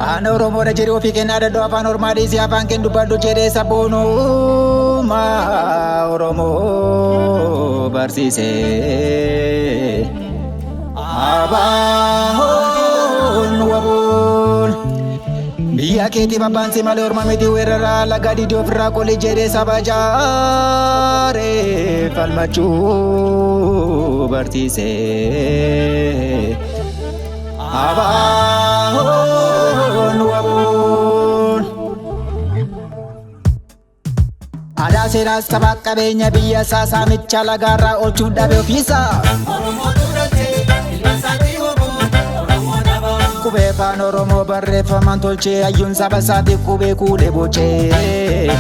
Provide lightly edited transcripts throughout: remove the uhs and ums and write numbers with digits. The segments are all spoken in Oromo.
Ana Oromoo da jedhu ofii kennaa danda'u afaan Ormaadhii si afaan kennu dubbadhu jedhee sabboonuma Oromoo barsiisee abaahoon waboon biyya keetii babbaansi malee orma miti weeraraa laga didii ofirraa qolii jedhee saba jaaree falmachuu barsiisee abaahoon waboon aadaa seeraas sabaa qabeenya biyya isaa saamicha lagaarraa oolchuun dhabe ofiisaa Kubee afaan Oromoo barreeffamaan tolchee hayyuun saba isaatiif qubee kuulee bocee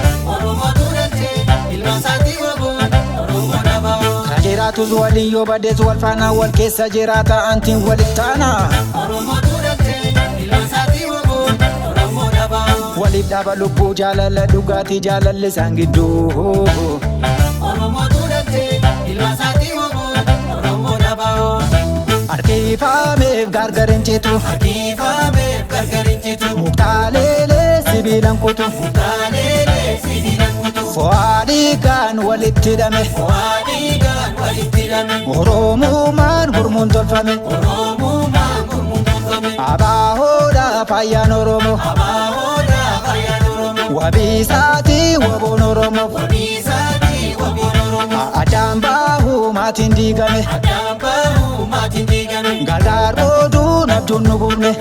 kan jiraatus waliin yoo baddees wal faana wal keessa jiraata antiin walitti taana waliif dhaba lubbuu jaalala dhugaatii jaalalli isaan gidduu Harkifameef gargarin citu Muktaleelee sibiilan kutu Fo'aadhiigaan walitti hidhame Oromummaan gurmuun tolfame Abaahoodhaa fayyaan Oromoo Wabiisaatii waboon Oromoo Addaan baahuu maatiin diigame Gargaar booduu nabduun nu gubne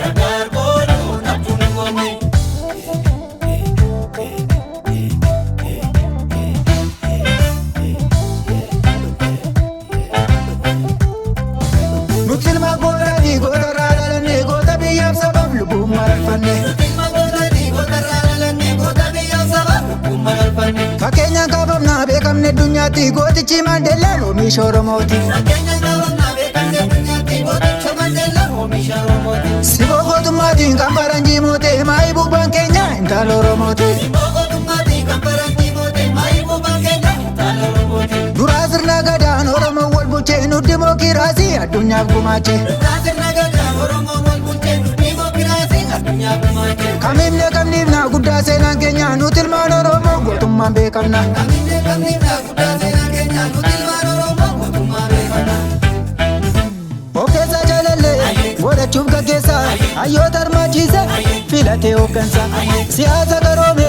Nuti ilma gootanii gootarraa dhalannee goota biyyaaf sabab lubbuun mararfanne Fakkeenyaan kaafamnaa beekamne addunyaatti gootichi Maandeellaan oomisha Oromooti Siboo gootummaatiin kan faranjii mootee maayii bubbaan keenya intaala Oromooti Duraa sirna gadaan Oromoon wal bulchee nuti dimookiraasii addunyaaf gumaache Kamimne kamniifna guddaa seenaan keenya nuti ilmaan Oromoo gootummaan beekamna Ogeessa jaalallee godhachuuf gaggeessaa hayyoota hirmaachiise filatee hooggansa siyaasa qaroome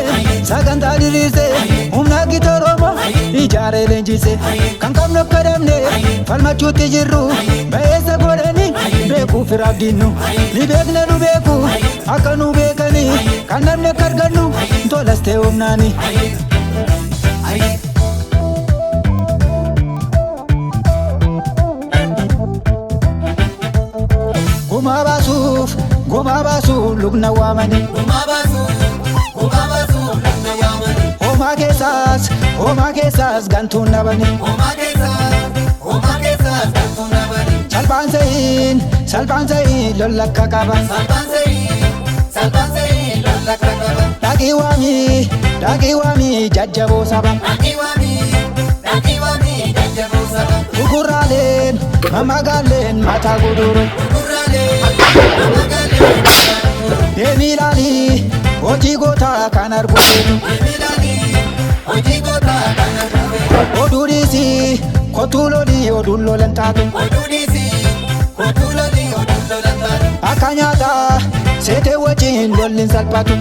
sagantaa diriirsee humna gita Oromoo ijaaree leenjise kan qabnu akka dhabne falmachuutti jirru ba'eessa godhanii beekuuf raabdiinnu ni beekne nu beeku akka nu beekanii kan namni akka argannu tolas ta'e humnaani. Goma baasuuf lugna waamani Homa keessaas gantuun dhabani Salphaan sa'iin lolla akka qaban Dhaqii waamii jajjaboo saba Gugurraaleen mamagaaleen mataa guduru Deemii ilaalii hojii gootaa kan argu Oduu dhiisii kottuu lolii oduun lolan taatu Akka nyaataa seetee wajjin lolliin salphatu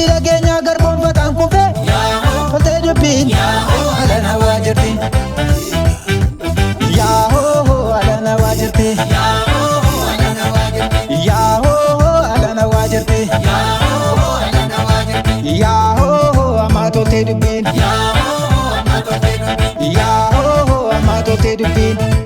Achi dhageenya garboonfataan kufe toltee dubbiin alana waa jirti. Yaahoo alana waa jirti. Yaahoo alana waa jirti. Yaahoo amma toltee dubbiin. Yaahoo amma toltee dubbiin.